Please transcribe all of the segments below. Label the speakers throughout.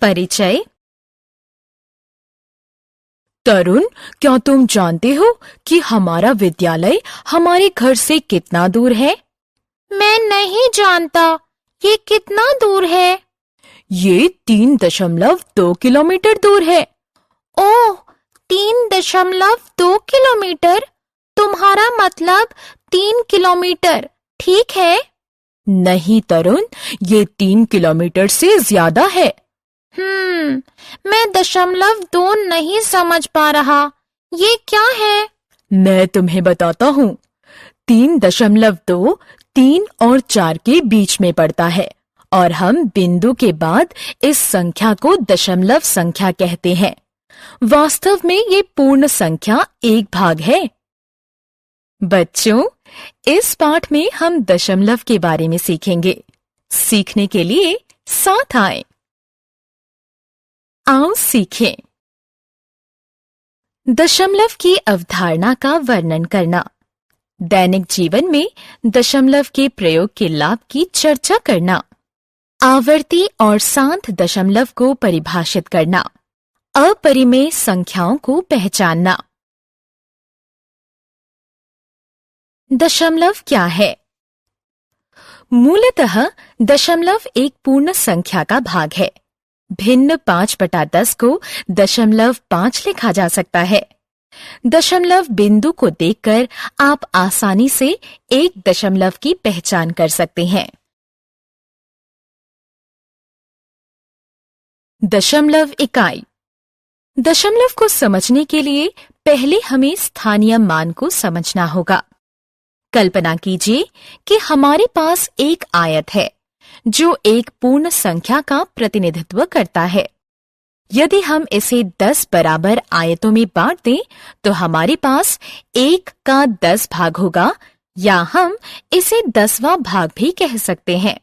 Speaker 1: परिचय। तरुण, क्या तुम जानते हो कि हमारा विद्यालय हमारे घर से कितना दूर है?
Speaker 2: मैं नहीं जानता। ये कितना दूर है?
Speaker 1: ये 3.2 किलोमीटर दूर है।
Speaker 2: ओह, 3.2 किलोमीटर। तुम्हारा मतलब 3 किलोमीटर, ठीक है?
Speaker 1: नहीं तरुण, ये 3 किलोमीटर से ज्यादा है।
Speaker 2: मैं 0.2 नहीं समझ पा रहा। ये क्या है?
Speaker 1: मैं तुम्हें बताता हूँ। 3.2 3 और 4 के बीच में पड़ता है और हम बिंदु के बाद इस संख्या को दशमलव संख्या कहते हैं। वास्तव में ये पूर्ण संख्या एक भाग है। बच्चों, इस पाठ में हम दशमलव के बारे में सीखेंगे। सीखने के लिए साथ आएं। आओ सीखें। दशमलव की अवधारणा का वर्णन करना, दैनिक जीवन में दशमलव के प्रयोग के लाभ की चर्चा करना, आवर्ती और शांत दशमलव को परिभाषित करना, अपरिमेय संख्याओं को पहचानना। दशमलव क्या है? मूलतः दशमलव एक पूर्ण संख्या का भाग है। भिन्न 5/10 को 0.5 लिखा जा सकता है। दशमलव बिंदु को देखकर आप आसानी से एक दशमलव की पहचान कर सकते हैं। दशमलव इकाई। दशमलव को समझने के लिए पहले हमें स्थानीय मान को समझना होगा। कल्पना कीजिए कि हमारे पास एक आयत है जो एक पूर्ण संख्या का प्रतिनिधित्व करता है। यदि हम इसे 10 बराबर आयतों में बांट दें तो हमारे पास 1 का 10 भाग होगा, या हम इसे 10वां भाग भी कह सकते हैं।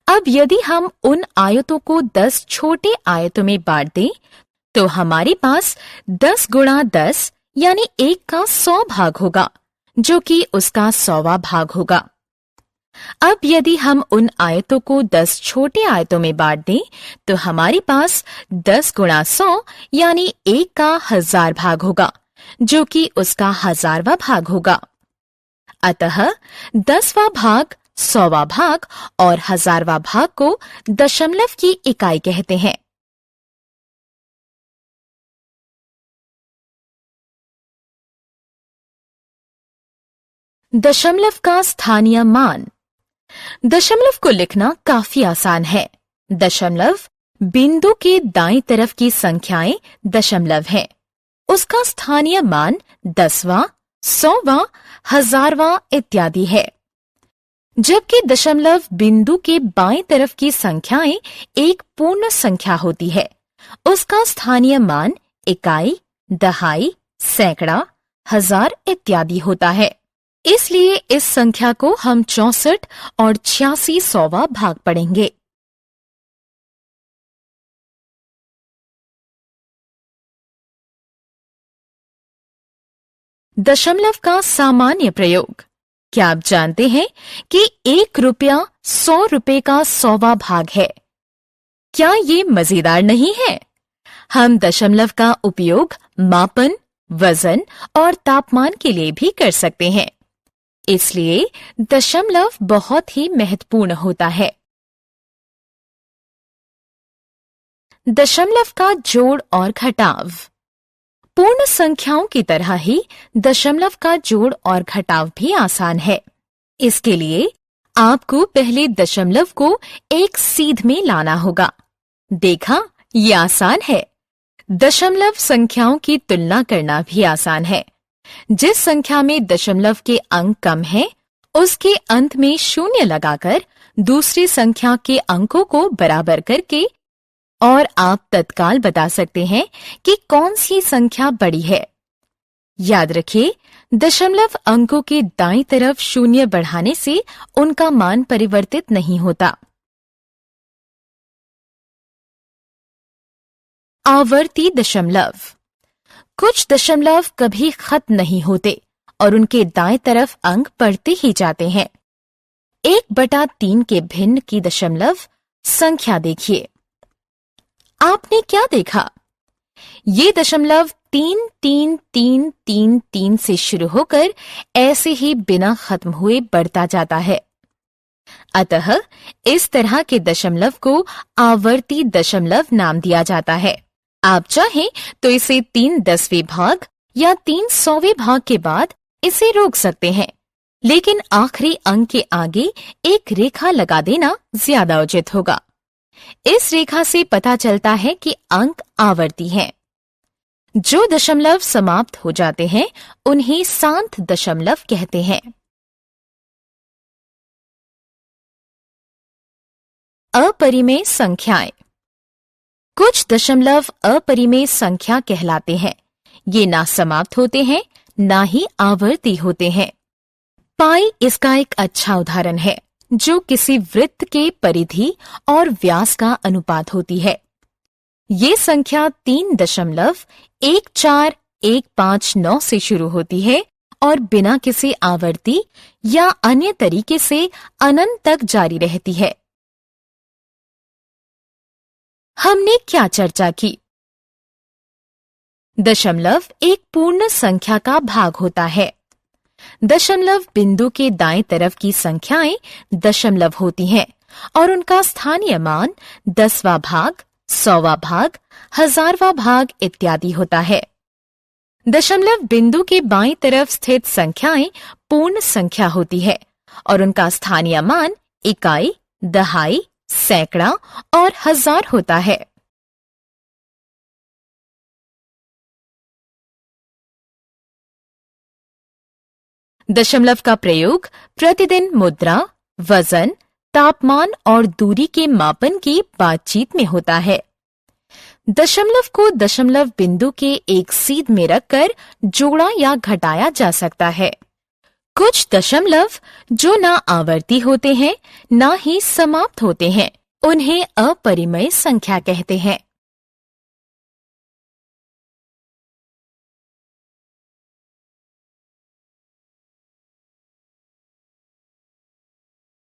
Speaker 1: अब यदि हम उन आयतों को 10 छोटे आयतों में बांट दें तो हमारे पास 10 गुणा 10 यानी 1 का 100 भाग होगा, जो कि उसका 100वां भाग होगा। अब यदि हम उन आयतों को 10 छोटे आयतों में बांट दें तो हमारे पास 10 गुणा 100 यानी 1 का 1000 भाग होगा, जो कि उसका 1000वां भाग होगा। अतः 10वां भाग, 100वां भाग और 1000वां भाग को दशमलव की इकाई कहते हैं। दशमलव का स्थानीय मान। दशमलव को लिखना काफी आसान है। दशमलव बिंदु के दाईं तरफ की संख्याएं दशमलव हैं। उसका स्थानीय मान 10वां, 100वां, 1000वां इत्यादि है। जबकि दशमलव बिंदु के बाईं तरफ की संख्याएं एक पूर्ण संख्या होती है। उसका स्थानीय मान इकाई, दहाई, सैकड़ा, 1000 इत्यादि होता है। इसलिए इस संख्या को हम 64 और 86 100वां भाग पढ़ेंगे। दशमलव का सामान्य प्रयोग। क्या आप जानते हैं कि 1 रुपया 100 रुपए का 100वां भाग है? क्या ये मजेदार नहीं है? हम दशमलव का उपयोग मापन, वजन और तापमान के लिए भी कर सकते हैं। इसलिए दशमलव बहुत ही महत्वपूर्ण होता है। दशमलव का जोड़ और घटाव। पूर्ण संख्याओं की तरह ही दशमलव का जोड़ और घटाव भी आसान है। इसके लिए आपको पहले दशमलव को एक सीध में लाना होगा। देखा, ये आसान है। दशमलव संख्याओं की तुलना करना भी आसान है। जिस संख्या में दशमलव के अंक कम हैं, उसके अंत में शून्य लगाकर दूसरी संख्या के अंकों को बराबर करके और आप तत्काल बता सकते हैं कि कौन सी संख्या बड़ी है। याद रखिए, दशमलव अंकों के दाईं तरफ शून्य बढ़ाने से उनका मान परिवर्तित नहीं होता। आवर्ती दशमलव। कुछ दशमलव कभी खत्म नहीं होते और उनके दाएं तरफ अंक बढ़ते ही जाते हैं। 1/3 के भिन्न की दशमलव संख्या देखिए। आपने क्या देखा? ये दशमलव 33333 से शुरू होकर ऐसे ही बिना खत्म हुए बढ़ता जाता है। अतः इस तरह के दशमलव को आवर्ती दशमलव नाम दिया जाता है। आप चाहें तो इसे 3/10वें भाग या 300वें भाग के बाद इसे रोक सकते हैं, लेकिन आखिरी अंक के आगे एक रेखा लगा देना ज्यादा उचित होगा। इस रेखा से पता चलता है कि अंक आवर्ती हैं। जो दशमलव समाप्त हो जाते हैं उन्हें सांत दशमलव कहते हैं। अपरिमेय संख्याएं। कुछ दशमलव अपरिमेय संख्या कहलाते हैं। ये ना समाप्त होते हैं, ना ही आवर्ती होते हैं। पाई इसका एक अच्छा उदाहरण है, जो किसी वृत्त के परिधि और व्यास का अनुपात होती है। ये संख्या 3.14159 से शुरू होती है और बिना किसी आवर्ती या अन्य तरीके से अनंत तक जारी रहती है। हमने क्या चर्चा की? दशमलव एक पूर्ण संख्या का भाग होता है। दशमलव बिंदु के दाएं तरफ की संख्याएं दशमलव होती हैं और उनका स्थानीय मान 10वां भाग, 100वां भाग, 1000वां भाग इत्यादि होता है। दशमलव बिंदु के बाईं तरफ स्थित संख्याएं पूर्ण संख्या होती है और उनका स्थानीय मान इकाई, दहाई, सैकड़ा और हजार होता है। दशमलव का प्रयोग प्रतिदिन मुद्रा, वजन, तापमान और दूरी के मापन की बातचीत में होता है। दशमलव को दशमलव बिंदु के एक सीध में रखकर जोड़ा या घटाया जा सकता है। कुछ दशमलव जो ना आवर्ती होते हैं, ना ही समाप्त होते हैं, उन्हें अपरिमेय संख्या कहते हैं।